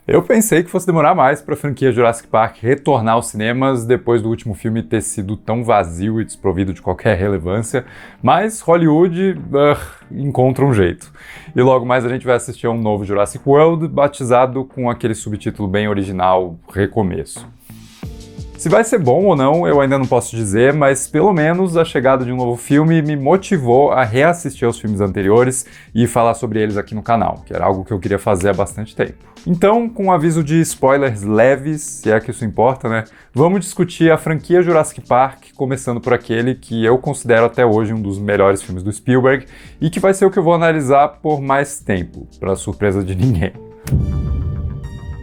Eu pensei que fosse demorar mais para a franquia Jurassic Park retornar aos cinemas depois do último filme ter sido tão vazio e desprovido de qualquer relevância, mas Hollywood encontra um jeito. E logo mais a gente vai assistir a um novo Jurassic World, batizado com aquele subtítulo bem original, Recomeço. Se vai ser bom ou não, eu ainda não posso dizer, mas pelo menos a chegada de um novo filme me motivou a reassistir aos filmes anteriores e falar sobre eles aqui no canal, que era algo que eu queria fazer há bastante tempo. Então, com um aviso de spoilers leves, se é que isso importa, né? Vamos discutir a franquia Jurassic Park, começando por aquele que eu considero até hoje um dos melhores filmes do Spielberg e que vai ser o que eu vou analisar por mais tempo, para surpresa de ninguém.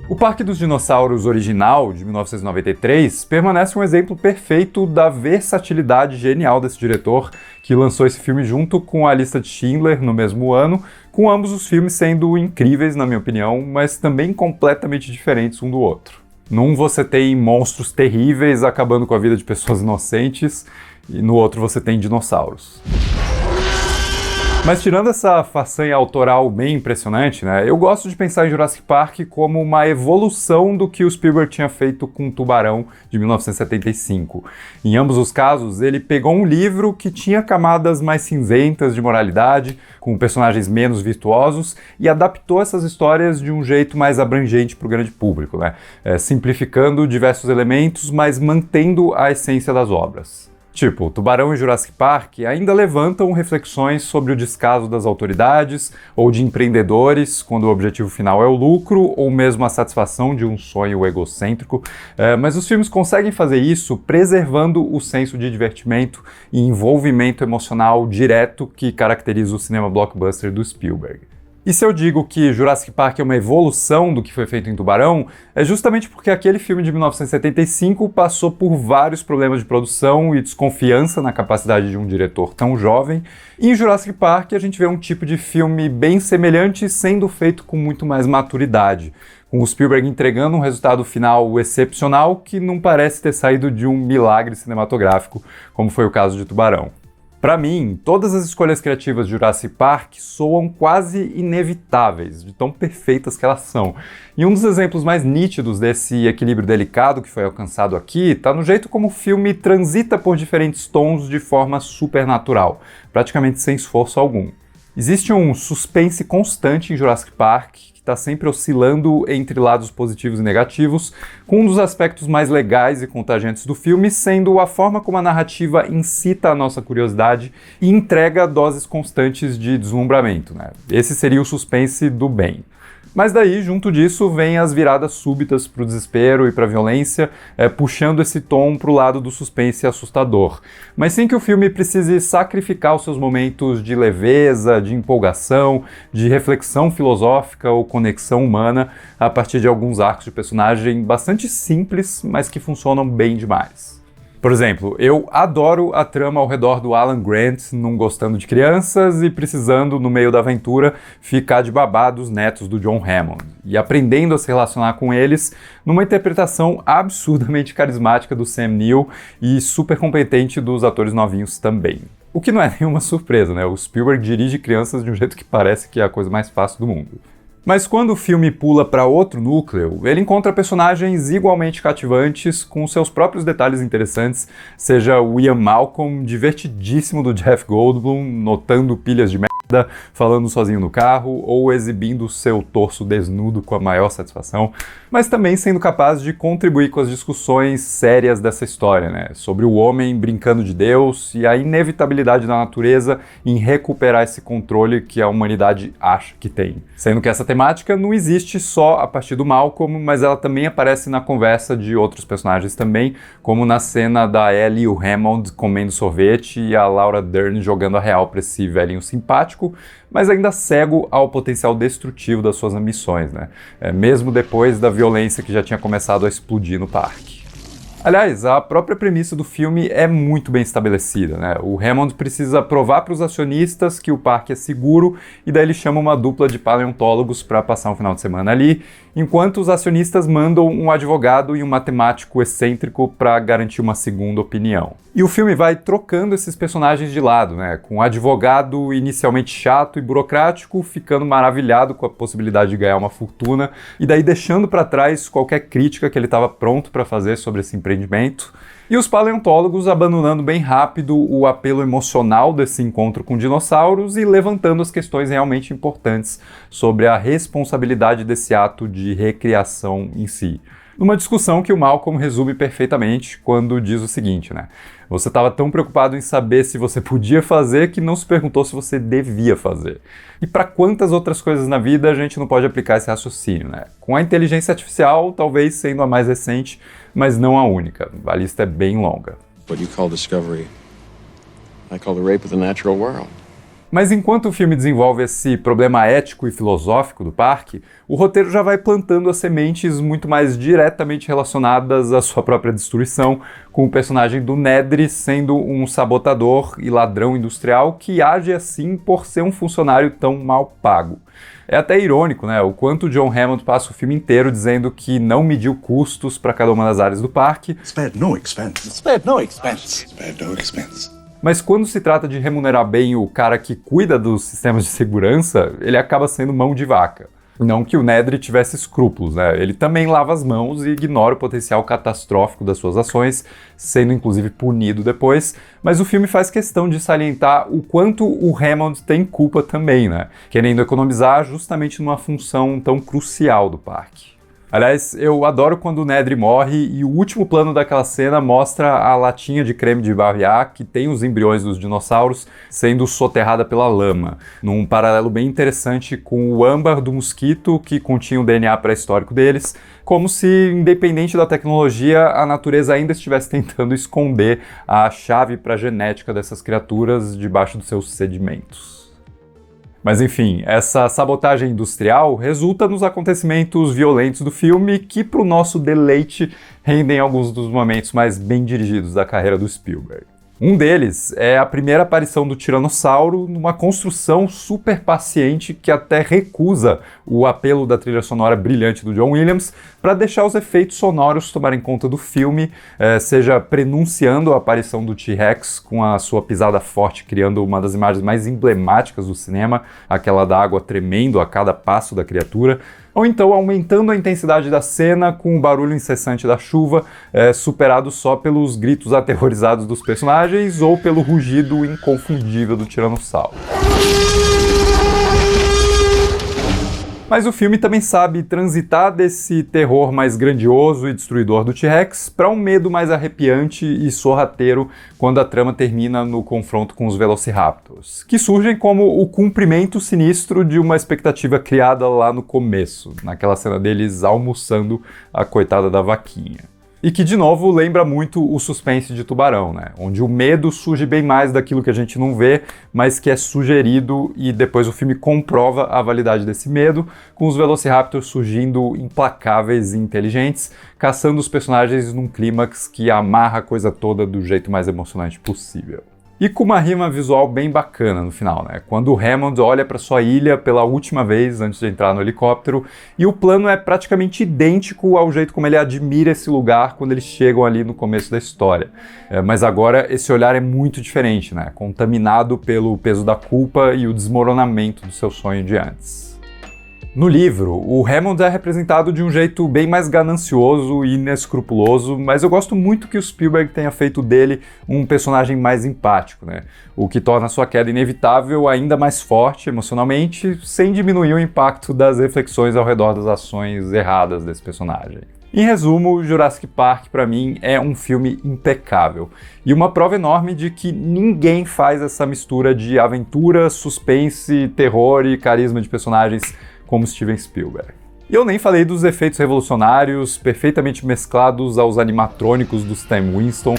O Parque dos Dinossauros original, de 1993, permanece um exemplo perfeito da versatilidade genial desse diretor, que lançou esse filme junto com A Lista de Schindler no mesmo ano, com ambos os filmes sendo incríveis, na minha opinião, mas também completamente diferentes um do outro. Num você tem monstros terríveis acabando com a vida de pessoas inocentes, e no outro você tem dinossauros. Mas tirando essa façanha autoral bem impressionante, né, eu gosto de pensar em Jurassic Park como uma evolução do que o Spielberg tinha feito com Tubarão, de 1975. Em ambos os casos, ele pegou um livro que tinha camadas mais cinzentas de moralidade, com personagens menos virtuosos, e adaptou essas histórias de um jeito mais abrangente para o grande público, né, simplificando diversos elementos, mas mantendo a essência das obras. Tipo, Tubarão e Jurassic Park ainda levantam reflexões sobre o descaso das autoridades ou de empreendedores quando o objetivo final é o lucro ou mesmo a satisfação de um sonho egocêntrico, mas os filmes conseguem fazer isso preservando o senso de divertimento e envolvimento emocional direto que caracteriza o cinema blockbuster do Spielberg. E se eu digo que Jurassic Park é uma evolução do que foi feito em Tubarão, é justamente porque aquele filme de 1975 passou por vários problemas de produção e desconfiança na capacidade de um diretor tão jovem, e em Jurassic Park a gente vê um tipo de filme bem semelhante sendo feito com muito mais maturidade, com o Spielberg entregando um resultado final excepcional que não parece ter saído de um milagre cinematográfico, como foi o caso de Tubarão. Para mim, todas as escolhas criativas de Jurassic Park soam quase inevitáveis, de tão perfeitas que elas são. E um dos exemplos mais nítidos desse equilíbrio delicado que foi alcançado aqui está no jeito como o filme transita por diferentes tons de forma supernatural, praticamente sem esforço algum. Existe um suspense constante em Jurassic Park, que está sempre oscilando entre lados positivos e negativos, com um dos aspectos mais legais e contagiantes do filme sendo a forma como a narrativa incita a nossa curiosidade e entrega doses constantes de deslumbramento, né? Esse seria o suspense do bem. Mas daí, junto disso, vem as viradas súbitas para o desespero e para a violência, puxando esse tom para o lado do suspense assustador. Mas sem que o filme precise sacrificar os seus momentos de leveza, de empolgação, de reflexão filosófica ou conexão humana a partir de alguns arcos de personagem bastante simples, mas que funcionam bem demais. Por exemplo, eu adoro a trama ao redor do Alan Grant não gostando de crianças e precisando, no meio da aventura, ficar de babá dos netos do John Hammond, e aprendendo a se relacionar com eles numa interpretação absurdamente carismática do Sam Neill e super competente dos atores novinhos também. O que não é nenhuma surpresa, né? O Spielberg dirige crianças de um jeito que parece que é a coisa mais fácil do mundo. Mas quando o filme pula para outro núcleo, ele encontra personagens igualmente cativantes, com seus próprios detalhes interessantes, seja o Ian Malcolm, divertidíssimo do Jeff Goldblum, notando pilhas de merda, falando sozinho no carro, ou exibindo seu torso desnudo com a maior satisfação, mas também sendo capaz de contribuir com as discussões sérias dessa história, né? Sobre o homem brincando de Deus e a inevitabilidade da natureza em recuperar esse controle que a humanidade acha que tem. Sendo que essa temática não existe só a partir do Malcolm, mas ela também aparece na conversa de outros personagens também, como na cena da Ellie e o Hammond comendo sorvete e a Laura Dern jogando a real para esse velhinho simpático, mas ainda cego ao potencial destrutivo das suas ambições, né? Mesmo depois da violência que já tinha começado a explodir no parque. Aliás, a própria premissa do filme é muito bem estabelecida, né? O Hammond precisa provar para os acionistas que o parque é seguro e daí ele chama uma dupla de paleontólogos para passar um final de semana ali enquanto os acionistas mandam um advogado e um matemático excêntrico para garantir uma segunda opinião. E o filme vai trocando esses personagens de lado, né? Com o advogado inicialmente chato e burocrático, ficando maravilhado com a possibilidade de ganhar uma fortuna, e daí deixando para trás qualquer crítica que ele estava pronto para fazer sobre esse empreendimento. E os paleontólogos abandonando bem rápido o apelo emocional desse encontro com dinossauros e levantando as questões realmente importantes sobre a responsabilidade desse ato de recriação em si. Numa discussão que o Malcolm resume perfeitamente quando diz o seguinte, né? Você estava tão preocupado em saber se você podia fazer que não se perguntou se você devia fazer. E para quantas outras coisas na vida a gente não pode aplicar esse raciocínio, né? Com a inteligência artificial, talvez sendo a mais recente, mas não a única. A lista é bem longa. What you call discovery, I call the rape of the natural world. Mas enquanto o filme desenvolve esse problema ético e filosófico do parque, o roteiro já vai plantando as sementes muito mais diretamente relacionadas à sua própria destruição, com o personagem do Nedry sendo um sabotador e ladrão industrial que age assim por ser um funcionário tão mal pago. É até irônico, né, o quanto John Hammond passa o filme inteiro dizendo que não mediu custos para cada uma das áreas do parque. Spared no expense. Spared no expense. Spared no expense. Mas quando se trata de remunerar bem o cara que cuida dos sistemas de segurança, ele acaba sendo mão de vaca. Não que o Nedry tivesse escrúpulos, né? Ele também lava as mãos e ignora o potencial catastrófico das suas ações, sendo inclusive punido depois, mas o filme faz questão de salientar o quanto o Hammond tem culpa também, né? Querendo economizar justamente numa função tão crucial do parque. Aliás, eu adoro quando o Nedry morre e o último plano daquela cena mostra a latinha de creme de barbear que tem os embriões dos dinossauros sendo soterrada pela lama, num paralelo bem interessante com o âmbar do mosquito que continha o DNA pré-histórico deles, como se, independente da tecnologia, a natureza ainda estivesse tentando esconder a chave para a genética dessas criaturas debaixo dos seus sedimentos. Mas enfim, essa sabotagem industrial resulta nos acontecimentos violentos do filme que, para o nosso deleite, rendem alguns dos momentos mais bem dirigidos da carreira do Spielberg. Um deles é a primeira aparição do Tiranossauro numa construção super paciente que até recusa o apelo da trilha sonora brilhante do John Williams para deixar os efeitos sonoros tomarem conta do filme, seja prenunciando a aparição do T-Rex com a sua pisada forte, criando uma das imagens mais emblemáticas do cinema, aquela da água tremendo a cada passo da criatura, ou então aumentando a intensidade da cena com o barulho incessante da chuva, superado só pelos gritos aterrorizados dos personagens ou pelo rugido inconfundível do Tiranossauro. Mas o filme também sabe transitar desse terror mais grandioso e destruidor do T-Rex para um medo mais arrepiante e sorrateiro quando a trama termina no confronto com os Velociraptors, que surgem como o cumprimento sinistro de uma expectativa criada lá no começo, naquela cena deles almoçando a coitada da vaquinha. E que, de novo, lembra muito o suspense de Tubarão, né? Onde o medo surge bem mais daquilo que a gente não vê, mas que é sugerido e depois o filme comprova a validade desse medo, com os Velociraptors surgindo implacáveis e inteligentes, caçando os personagens num clímax que amarra a coisa toda do jeito mais emocionante possível. E com uma rima visual bem bacana no final, né? Quando o Hammond olha para sua ilha pela última vez antes de entrar no helicóptero, e o plano é praticamente idêntico ao jeito como ele admira esse lugar quando eles chegam ali no começo da história. Mas agora esse olhar é muito diferente, né? Contaminado pelo peso da culpa e o desmoronamento do seu sonho de antes. No livro, o Hammond é representado de um jeito bem mais ganancioso e inescrupuloso, mas eu gosto muito que o Spielberg tenha feito dele um personagem mais empático, né? O que torna sua queda inevitável ainda mais forte emocionalmente, sem diminuir o impacto das reflexões ao redor das ações erradas desse personagem. Em resumo, Jurassic Park, para mim, é um filme impecável. E uma prova enorme de que ninguém faz essa mistura de aventura, suspense, terror e carisma de personagens como Steven Spielberg. E eu nem falei dos efeitos revolucionários, perfeitamente mesclados aos animatrônicos do Stan Winston,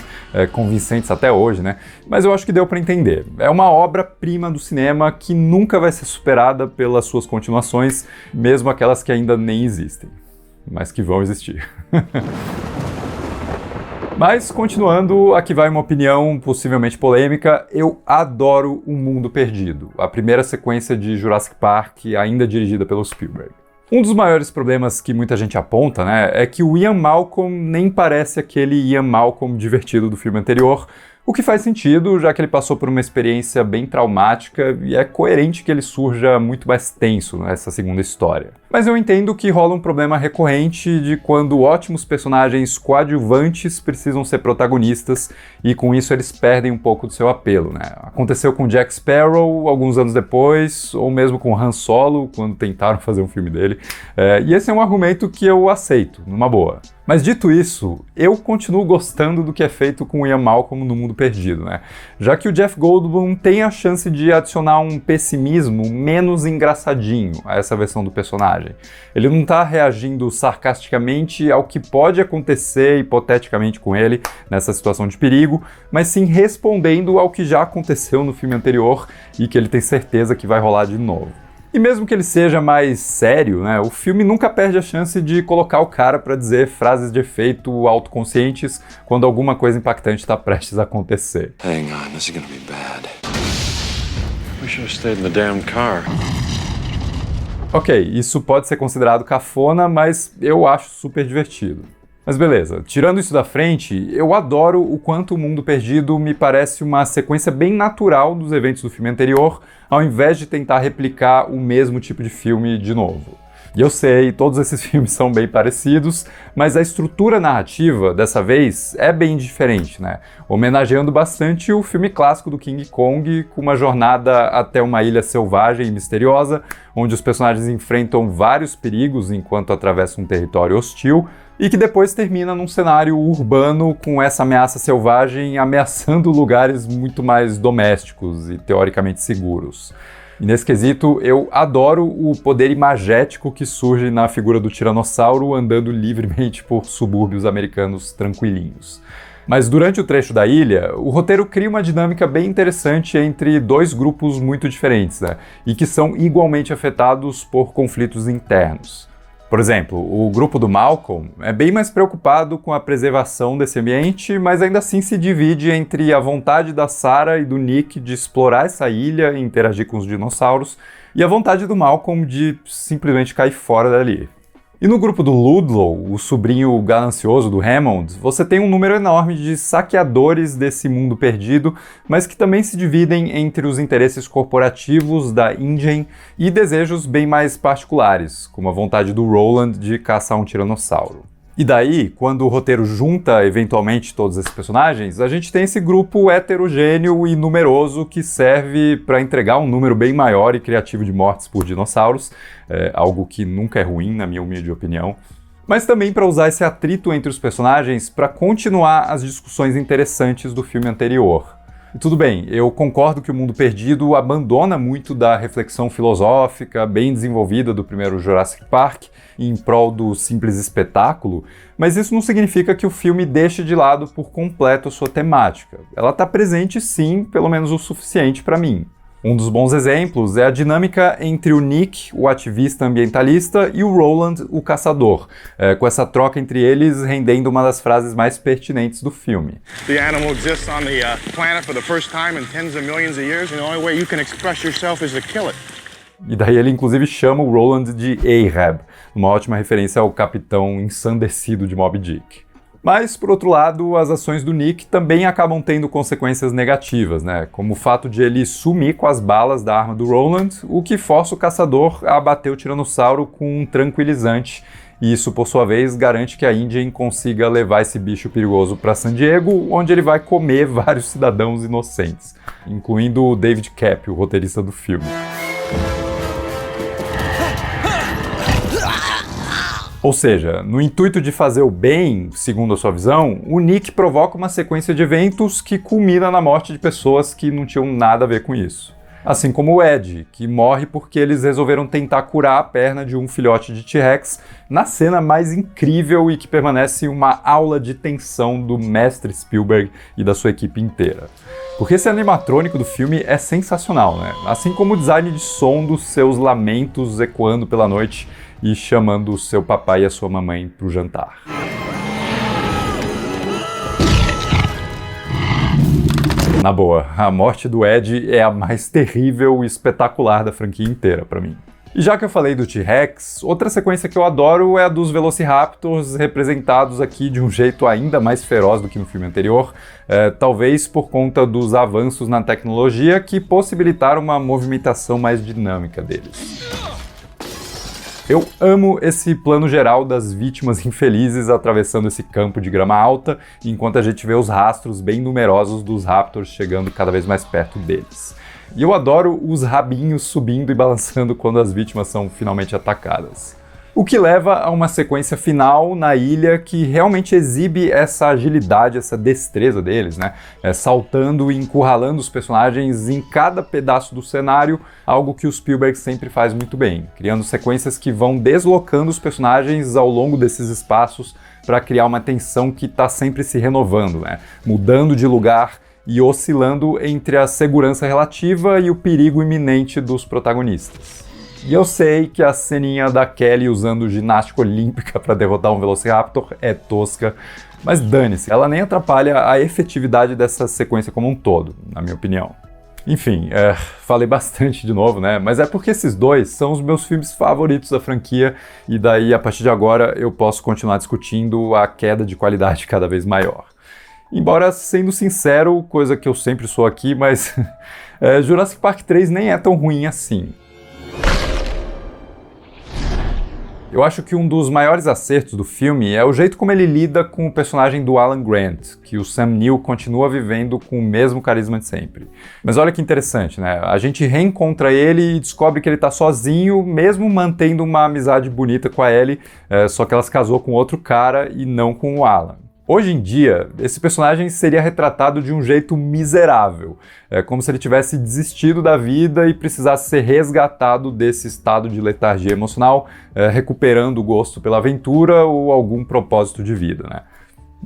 convincentes até hoje, né? Mas eu acho que deu para entender. É uma obra-prima do cinema que nunca vai ser superada pelas suas continuações, mesmo aquelas que ainda nem existem, mas que vão existir. Mas, continuando, aqui vai uma opinião possivelmente polêmica, eu adoro O Mundo Perdido, a primeira sequência de Jurassic Park ainda dirigida pelo Spielberg. Um dos maiores problemas que muita gente aponta, né, é que o Ian Malcolm nem parece aquele Ian Malcolm divertido do filme anterior, o que faz sentido, já que ele passou por uma experiência bem traumática e é coerente que ele surja muito mais tenso nessa segunda história. Mas eu entendo que rola um problema recorrente de quando ótimos personagens coadjuvantes precisam ser protagonistas e com isso eles perdem um pouco do seu apelo, né? Aconteceu com Jack Sparrow alguns anos depois, ou mesmo com Han Solo, quando tentaram fazer um filme dele. E esse é um argumento que eu aceito, numa boa. Mas dito isso, eu continuo gostando do que é feito com o Ian Malcolm no Mundo Perdido, né? Já que o Jeff Goldblum tem a chance de adicionar um pessimismo menos engraçadinho a essa versão do personagem. Ele não tá reagindo sarcasticamente ao que pode acontecer hipoteticamente com ele nessa situação de perigo, mas sim respondendo ao que já aconteceu no filme anterior e que ele tem certeza que vai rolar de novo. E mesmo que ele seja mais sério, né, o filme nunca perde a chance de colocar o cara pra dizer frases de efeito autoconscientes quando alguma coisa impactante está prestes a acontecer. Hang on, this is gonna be bad. We should have stayed in the damn car. Ok, isso pode ser considerado cafona, mas eu acho super divertido. Mas beleza, tirando isso da frente, eu adoro o quanto o Mundo Perdido me parece uma sequência bem natural dos eventos do filme anterior, ao invés de tentar replicar o mesmo tipo de filme de novo. E eu sei, todos esses filmes são bem parecidos, mas a estrutura narrativa, dessa vez, é bem diferente, né? Homenageando bastante o filme clássico do King Kong, com uma jornada até uma ilha selvagem e misteriosa, onde os personagens enfrentam vários perigos enquanto atravessam um território hostil, e que depois termina num cenário urbano com essa ameaça selvagem ameaçando lugares muito mais domésticos e teoricamente seguros. E nesse quesito, eu adoro o poder imagético que surge na figura do tiranossauro andando livremente por subúrbios americanos tranquilinhos. Mas durante o trecho da ilha, o roteiro cria uma dinâmica bem interessante entre dois grupos muito diferentes, né? E que são igualmente afetados por conflitos internos. Por exemplo, o grupo do Malcolm é bem mais preocupado com a preservação desse ambiente, mas ainda assim se divide entre a vontade da Sarah e do Nick de explorar essa ilha e interagir com os dinossauros, e a vontade do Malcolm de simplesmente cair fora dali. E no grupo do Ludlow, o sobrinho ganancioso do Hammond, você tem um número enorme de saqueadores desse mundo perdido, mas que também se dividem entre os interesses corporativos da InGen e desejos bem mais particulares, como a vontade do Roland de caçar um tiranossauro. E daí, quando o roteiro junta eventualmente todos esses personagens, a gente tem esse grupo heterogêneo e numeroso que serve para entregar um número bem maior e criativo de mortes por dinossauros, algo que nunca é ruim, na minha humilde opinião, mas também para usar esse atrito entre os personagens para continuar as discussões interessantes do filme anterior. E tudo bem, eu concordo que o Mundo Perdido abandona muito da reflexão filosófica bem desenvolvida do primeiro Jurassic Park em prol do simples espetáculo, mas isso não significa que o filme deixe de lado por completo a sua temática. Ela está presente sim, pelo menos o suficiente para mim. Um dos bons exemplos é a dinâmica entre o Nick, o ativista ambientalista, e o Roland, o caçador, com essa troca entre eles rendendo uma das frases mais pertinentes do filme. The animal exists on the planet for the first time in tens of millions of years, and the only way you can express yourself is to kill it. E daí ele inclusive chama o Roland de Ahab, uma ótima referência ao capitão ensandecido de Moby Dick. Mas, por outro lado, as ações do Nick também acabam tendo consequências negativas, né? Como o fato de ele sumir com as balas da arma do Roland, o que força o caçador a abater o tiranossauro com um tranquilizante, e isso, por sua vez, garante que a InGen consiga levar esse bicho perigoso para San Diego, onde ele vai comer vários cidadãos inocentes, incluindo o David Koepp, o roteirista do filme. Ou seja, no intuito de fazer o bem, segundo a sua visão, o Nick provoca uma sequência de eventos que culmina na morte de pessoas que não tinham nada a ver com isso. Assim como o Ed, que morre porque eles resolveram tentar curar a perna de um filhote de T-Rex na cena mais incrível e que permanece uma aula de tensão do mestre Spielberg e da sua equipe inteira. Porque esse animatrônico do filme é sensacional, né? Assim como o design de som dos seus lamentos ecoando pela noite e chamando o seu papai e a sua mamãe para o jantar. Na boa, a morte do Ed é a mais terrível e espetacular da franquia inteira para mim. E já que eu falei do T-Rex, outra sequência que eu adoro é a dos Velociraptors, representados aqui de um jeito ainda mais feroz do que no filme anterior, talvez por conta dos avanços na tecnologia que possibilitaram uma movimentação mais dinâmica deles. Eu amo esse plano geral das vítimas infelizes atravessando esse campo de grama alta, enquanto a gente vê os rastros bem numerosos dos Raptors chegando cada vez mais perto deles. E eu adoro os rabinhos subindo e balançando quando as vítimas são finalmente atacadas. O que leva a uma sequência final na ilha que realmente exibe essa agilidade, essa destreza deles, né? Saltando e encurralando os personagens em cada pedaço do cenário, algo que o Spielberg sempre faz muito bem, criando sequências que vão deslocando os personagens ao longo desses espaços para criar uma tensão que está sempre se renovando, né? Mudando de lugar e oscilando entre a segurança relativa e o perigo iminente dos protagonistas. E eu sei que a ceninha da Kelly usando ginástica olímpica para derrotar um Velociraptor é tosca, mas dane-se, ela nem atrapalha a efetividade dessa sequência como um todo, na minha opinião. Enfim, falei bastante de novo, né? Mas é porque esses dois são os meus filmes favoritos da franquia e daí, a partir de agora, eu posso continuar discutindo a queda de qualidade cada vez maior. Embora, sendo sincero, coisa que eu sempre sou aqui, mas Jurassic Park 3 nem é tão ruim assim. Eu acho que um dos maiores acertos do filme é o jeito como ele lida com o personagem do Alan Grant, que o Sam Neill continua vivendo com o mesmo carisma de sempre. Mas olha que interessante, né? A gente reencontra ele e descobre que ele tá sozinho, mesmo mantendo uma amizade bonita com a Ellie, só que ela se casou com outro cara e não com o Alan. Hoje em dia, esse personagem seria retratado de um jeito miserável, como se ele tivesse desistido da vida e precisasse ser resgatado desse estado de letargia emocional, recuperando o gosto pela aventura ou algum propósito de vida, né?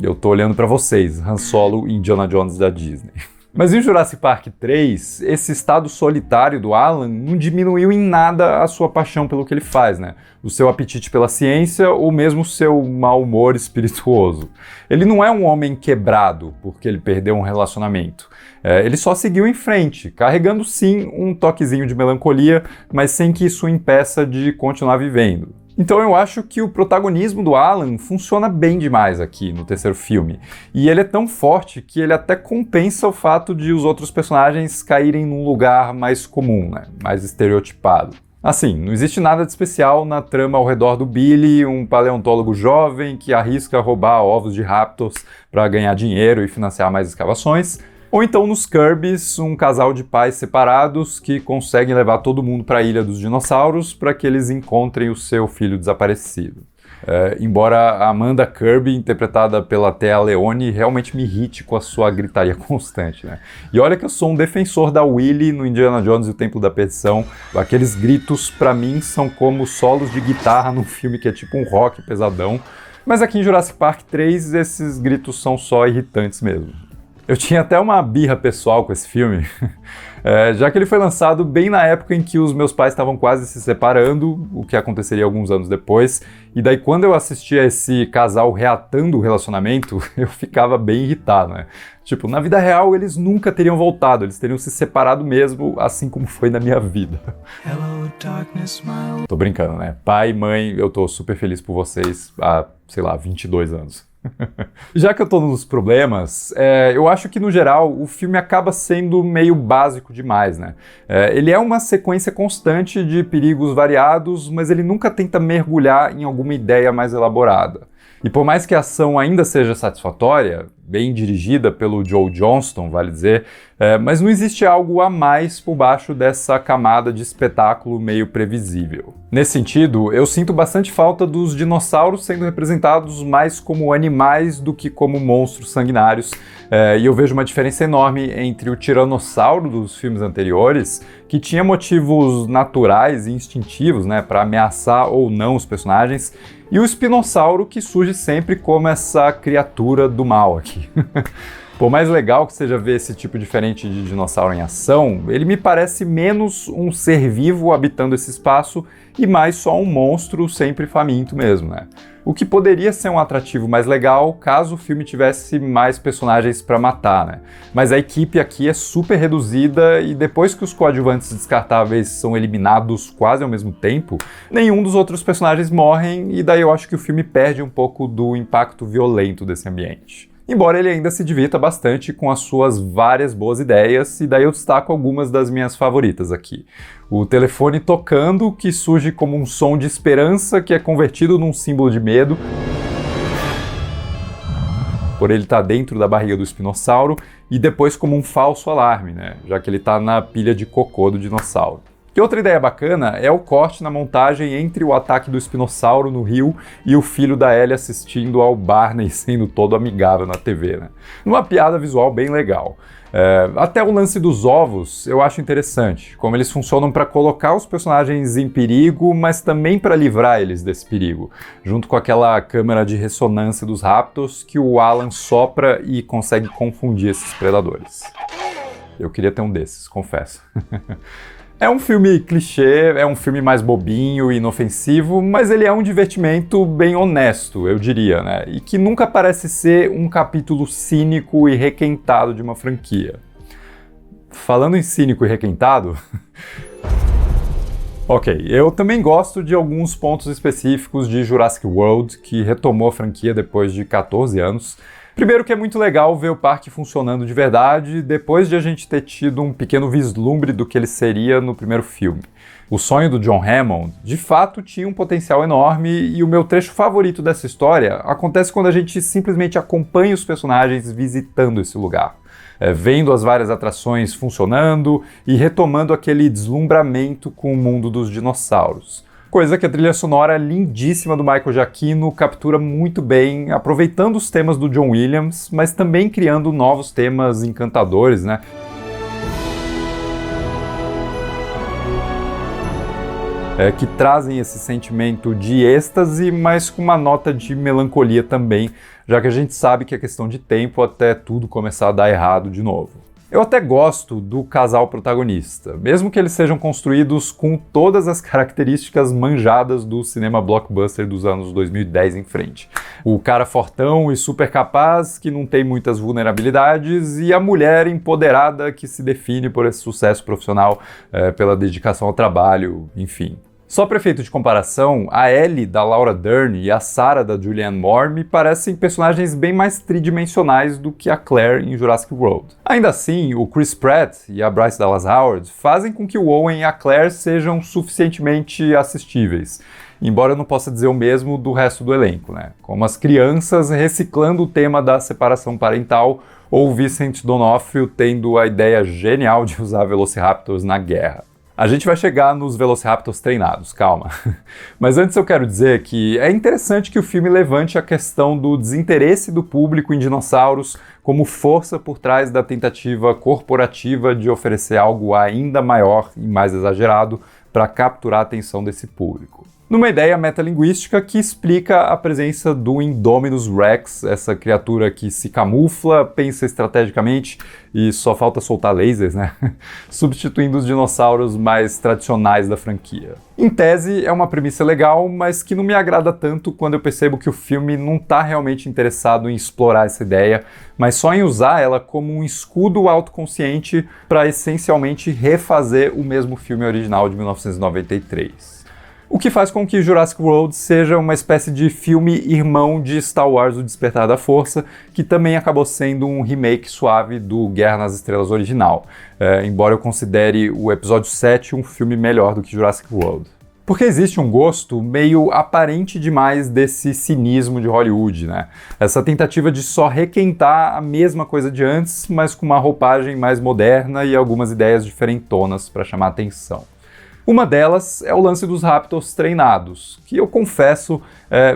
Eu tô olhando pra vocês, Han Solo e Indiana Jones da Disney. Mas em Jurassic Park 3, esse estado solitário do Alan não diminuiu em nada a sua paixão pelo que ele faz, né? O seu apetite pela ciência ou mesmo o seu mau humor espirituoso. Ele não é um homem quebrado porque ele perdeu um relacionamento. Ele só seguiu em frente, carregando sim um toquezinho de melancolia, mas sem que isso o impeça de continuar vivendo. Então eu acho que o protagonismo do Alan funciona bem demais aqui no terceiro filme. E ele é tão forte que ele até compensa o fato de os outros personagens caírem num lugar mais comum, né? Mais estereotipado. Assim, não existe nada de especial na trama ao redor do Billy, um paleontólogo jovem que arrisca roubar ovos de raptors para ganhar dinheiro e financiar mais escavações. Ou então nos Kirbys, um casal de pais separados que conseguem levar todo mundo para a Ilha dos Dinossauros para que eles encontrem o seu filho desaparecido. Embora a Amanda Kirby, interpretada pela Téa Leoni, realmente me irrite com a sua gritaria constante, né? E olha que eu sou um defensor da Willy no Indiana Jones e o Templo da Perdição. Aqueles gritos, para mim, são como solos de guitarra num filme que é tipo um rock pesadão. Mas aqui em Jurassic Park 3, esses gritos são só irritantes mesmo. Eu tinha até uma birra pessoal com esse filme, já que ele foi lançado bem na época em que os meus pais estavam quase se separando, o que aconteceria alguns anos depois, e daí quando eu assistia esse casal reatando o relacionamento, eu ficava bem irritado, né? Tipo, na vida real eles nunca teriam voltado, eles teriam se separado mesmo, assim como foi na minha vida. Hello, darkness, my... Tô brincando, né? Pai e mãe, eu tô super feliz por vocês há, sei lá, 22 anos. Já que eu tô nos problemas, eu acho que no geral o filme acaba sendo meio básico demais, né? Ele é uma sequência constante de perigos variados, mas ele nunca tenta mergulhar em alguma ideia mais elaborada. E por mais que a ação ainda seja satisfatória, bem dirigida pelo Joe Johnston, vale dizer, mas não existe algo a mais por baixo dessa camada de espetáculo meio previsível. Nesse sentido, eu sinto bastante falta dos dinossauros sendo representados mais como animais do que como monstros sanguinários, e eu vejo uma diferença enorme entre o tiranossauro dos filmes anteriores, que tinha motivos naturais e instintivos, né, para ameaçar ou não os personagens, e o espinossauro, que surge sempre como essa criatura do mal aqui. Por mais legal que seja ver esse tipo diferente de dinossauro em ação, ele me parece menos um ser vivo habitando esse espaço e mais só um monstro sempre faminto mesmo, né? O que poderia ser um atrativo mais legal caso o filme tivesse mais personagens para matar, né? Mas a equipe aqui é super reduzida e depois que os coadjuvantes descartáveis são eliminados quase ao mesmo tempo, nenhum dos outros personagens morrem e daí eu acho que o filme perde um pouco do impacto violento desse ambiente. Embora ele ainda se divirta bastante com as suas várias boas ideias, e daí eu destaco algumas das minhas favoritas aqui. O telefone tocando, que surge como um som de esperança que é convertido num símbolo de medo, por ele estar dentro da barriga do espinossauro, e depois como um falso alarme, né? Já que ele está na pilha de cocô do dinossauro. E outra ideia bacana é o corte na montagem entre o ataque do espinossauro no rio e o filho da Ellie assistindo ao Barney sendo todo amigável na TV, né? Uma piada visual bem legal. Até o lance dos ovos eu acho interessante, como eles funcionam para colocar os personagens em perigo, mas também para livrar eles desse perigo, junto com aquela câmera de ressonância dos Raptors que o Alan sopra e consegue confundir esses predadores. Eu queria ter um desses, confesso. É um filme clichê, é um filme mais bobinho e inofensivo, mas ele é um divertimento bem honesto, eu diria, né? E que nunca parece ser um capítulo cínico e requentado de uma franquia. Falando em cínico e requentado... Ok, eu também gosto de alguns pontos específicos de Jurassic World, que retomou a franquia depois de 14 anos. Primeiro que é muito legal ver o parque funcionando de verdade, depois de a gente ter tido um pequeno vislumbre do que ele seria no primeiro filme. O sonho do John Hammond, de fato, tinha um potencial enorme e o meu trecho favorito dessa história acontece quando a gente simplesmente acompanha os personagens visitando esse lugar. Vendo as várias atrações funcionando e retomando aquele deslumbramento com o mundo dos dinossauros. Coisa que a trilha sonora lindíssima do Michael Giacchino captura muito bem, aproveitando os temas do John Williams, mas também criando novos temas encantadores, né? Que trazem esse sentimento de êxtase, mas com uma nota de melancolia também, já que a gente sabe que é questão de tempo até tudo começar a dar errado de novo. Eu até gosto do casal protagonista, mesmo que eles sejam construídos com todas as características manjadas do cinema blockbuster dos anos 2010 em frente. O cara fortão e super capaz, que não tem muitas vulnerabilidades, e a mulher empoderada que se define por esse sucesso profissional, pela dedicação ao trabalho, enfim. Só para efeito de comparação, a Ellie da Laura Dern e a Sarah da Julianne Moore me parecem personagens bem mais tridimensionais do que a Claire em Jurassic World. Ainda assim, o Chris Pratt e a Bryce Dallas Howard fazem com que o Owen e a Claire sejam suficientemente assistíveis, embora eu não possa dizer o mesmo do resto do elenco, né? Como as crianças reciclando o tema da separação parental ou Vincent D'Onofrio tendo a ideia genial de usar Velociraptors na guerra. A gente vai chegar nos Velociraptors treinados, calma. Mas antes eu quero dizer que é interessante que o filme levante a questão do desinteresse do público em dinossauros como força por trás da tentativa corporativa de oferecer algo ainda maior e mais exagerado para capturar a atenção desse público. Numa ideia metalinguística que explica a presença do Indominus Rex, essa criatura que se camufla, pensa estrategicamente e só falta soltar lasers, né? Substituindo os dinossauros mais tradicionais da franquia. Em tese, é uma premissa legal, mas que não me agrada tanto quando eu percebo que o filme não está realmente interessado em explorar essa ideia, mas só em usar ela como um escudo autoconsciente para essencialmente refazer o mesmo filme original de 1993. O que faz com que Jurassic World seja uma espécie de filme irmão de Star Wars: O Despertar da Força, que também acabou sendo um remake suave do Guerra nas Estrelas original, embora eu considere o episódio 7 um filme melhor do que Jurassic World. Porque existe um gosto meio aparente demais desse cinismo de Hollywood, né? Essa tentativa de só requentar a mesma coisa de antes, mas com uma roupagem mais moderna e algumas ideias diferentonas para chamar atenção. Uma delas é o lance dos Raptors treinados, que eu confesso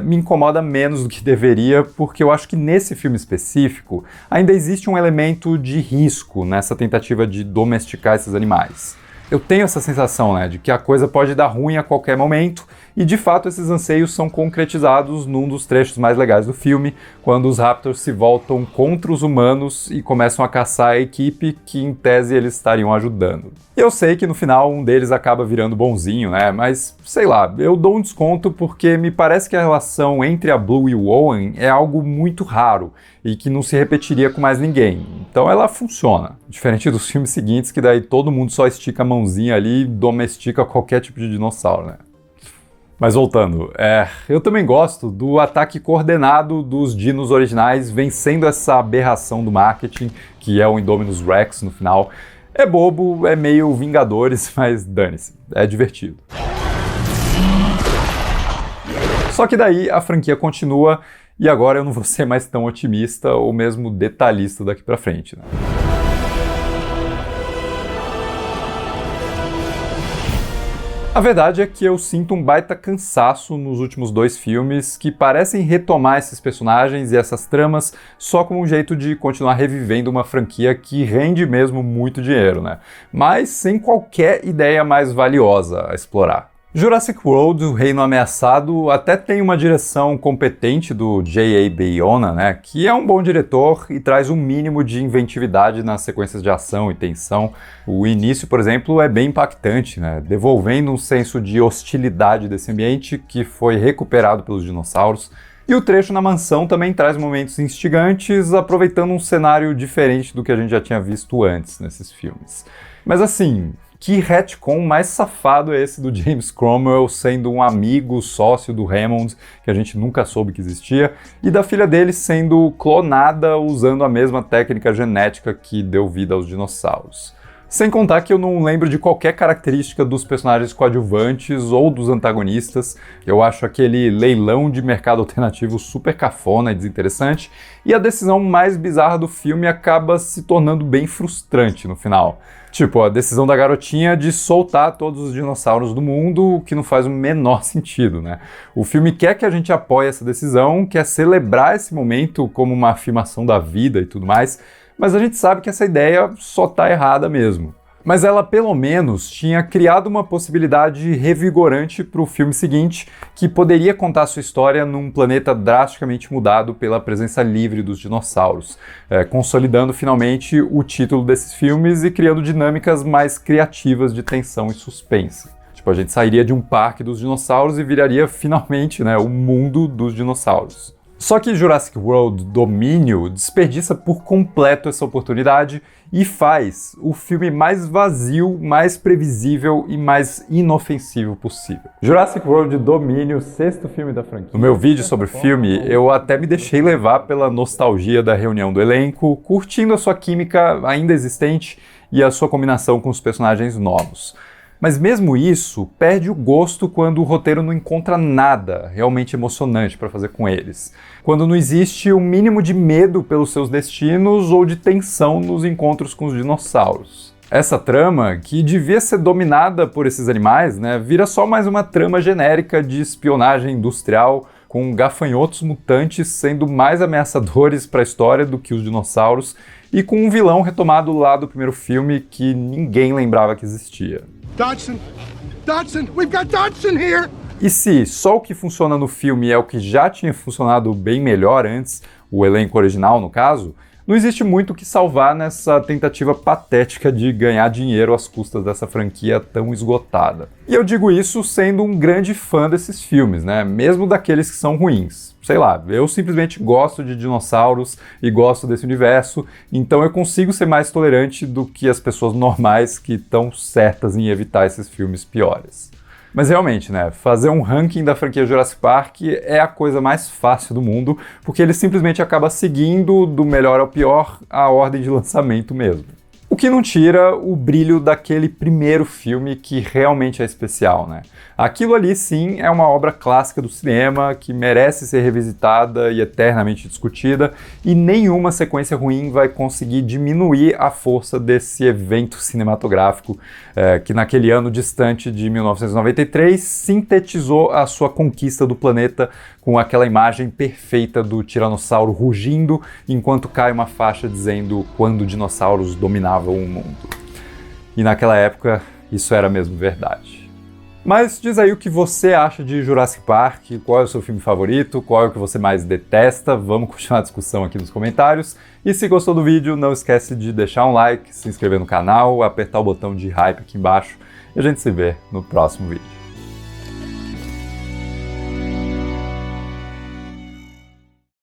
me incomoda menos do que deveria, porque eu acho que nesse filme específico ainda existe um elemento de risco nessa tentativa de domesticar esses animais. Eu tenho essa sensação, né, de que a coisa pode dar ruim a qualquer momento, e de fato esses anseios são concretizados num dos trechos mais legais do filme, quando os Raptors se voltam contra os humanos e começam a caçar a equipe que, em tese, eles estariam ajudando. E eu sei que no final um deles acaba virando bonzinho, né, mas sei lá, eu dou um desconto porque me parece que a relação entre a Blue e o Owen é algo muito raro e que não se repetiria com mais ninguém. Então ela funciona. Diferente dos filmes seguintes, que daí todo mundo só estica a mãozinha ali e domestica qualquer tipo de dinossauro, né? Mas voltando, eu também gosto do ataque coordenado dos dinos originais vencendo essa aberração do marketing, que é o Indominus Rex no final. É bobo, é meio Vingadores, mas dane-se, é divertido. Só que daí a franquia continua e agora eu não vou ser mais tão otimista ou mesmo detalhista daqui pra frente, né? A verdade é que eu sinto um baita cansaço nos últimos 2 filmes que parecem retomar esses personagens e essas tramas só como um jeito de continuar revivendo uma franquia que rende mesmo muito dinheiro, né? Mas sem qualquer ideia mais valiosa a explorar. Jurassic World, O Reino Ameaçado, até tem uma direção competente do J.A. Bayona, né, que é um bom diretor e traz um mínimo de inventividade nas sequências de ação e tensão. O início, por exemplo, é bem impactante, né, devolvendo um senso de hostilidade desse ambiente que foi recuperado pelos dinossauros. E o trecho na mansão também traz momentos instigantes, aproveitando um cenário diferente do que a gente já tinha visto antes nesses filmes. Mas assim, que retcon mais safado é esse do James Cromwell sendo um amigo, sócio do Hammond, que a gente nunca soube que existia, e da filha dele sendo clonada usando a mesma técnica genética que deu vida aos dinossauros. Sem contar que eu não lembro de qualquer característica dos personagens coadjuvantes ou dos antagonistas. Eu acho aquele leilão de mercado alternativo super cafona e desinteressante, e a decisão mais bizarra do filme acaba se tornando bem frustrante no final. Tipo, a decisão da garotinha de soltar todos os dinossauros do mundo, o que não faz o menor sentido, né? O filme quer que a gente apoie essa decisão, quer celebrar esse momento como uma afirmação da vida e tudo mais, mas a gente sabe que essa ideia só tá errada mesmo. Mas ela, pelo menos, tinha criado uma possibilidade revigorante para o filme seguinte, que poderia contar sua história num planeta drasticamente mudado pela presença livre dos dinossauros, consolidando finalmente o título desses filmes e criando dinâmicas mais criativas de tensão e suspense. Tipo, a gente sairia de um parque dos dinossauros e viraria finalmente, né, o mundo dos dinossauros. Só que Jurassic World Domínio desperdiça por completo essa oportunidade e faz o filme mais vazio, mais previsível e mais inofensivo possível. Jurassic World Domínio, 6º filme da franquia. No meu vídeo sobre o filme, eu até me deixei levar pela nostalgia da reunião do elenco, curtindo a sua química ainda existente e a sua combinação com os personagens novos. Mas mesmo isso perde o gosto quando o roteiro não encontra nada realmente emocionante para fazer com eles. Quando não existe o mínimo de medo pelos seus destinos ou de tensão nos encontros com os dinossauros. Essa trama, que devia ser dominada por esses animais, né, vira só mais uma trama genérica de espionagem industrial, com gafanhotos mutantes sendo mais ameaçadores para a história do que os dinossauros, e com um vilão retomado lá do primeiro filme que ninguém lembrava que existia. Dodgson! Dodgson! We've got Dodgson here! E se só o que funciona no filme é o que já tinha funcionado bem melhor antes, o elenco original no caso, não existe muito o que salvar nessa tentativa patética de ganhar dinheiro às custas dessa franquia tão esgotada. E eu digo isso sendo um grande fã desses filmes, né? Mesmo daqueles que são ruins. Sei lá, eu simplesmente gosto de dinossauros e gosto desse universo, então eu consigo ser mais tolerante do que as pessoas normais que estão certas em evitar esses filmes piores. Mas realmente, né, fazer um ranking da franquia Jurassic Park é a coisa mais fácil do mundo, porque ele simplesmente acaba seguindo do melhor ao pior a ordem de lançamento mesmo. O que não tira o brilho daquele primeiro filme que realmente é especial, né? Aquilo ali, sim, é uma obra clássica do cinema que merece ser revisitada e eternamente discutida, e nenhuma sequência ruim vai conseguir diminuir a força desse evento cinematográfico que naquele ano distante de 1993 sintetizou a sua conquista do planeta com aquela imagem perfeita do tiranossauro rugindo enquanto cai uma faixa dizendo quando dinossauros dominavam o mundo. E naquela época, isso era mesmo verdade. Mas diz aí o que você acha de Jurassic Park, qual é o seu filme favorito, qual é o que você mais detesta, vamos continuar a discussão aqui nos comentários. E se gostou do vídeo, não esquece de deixar um like, se inscrever no canal, apertar o botão de hype aqui embaixo e a gente se vê no próximo vídeo.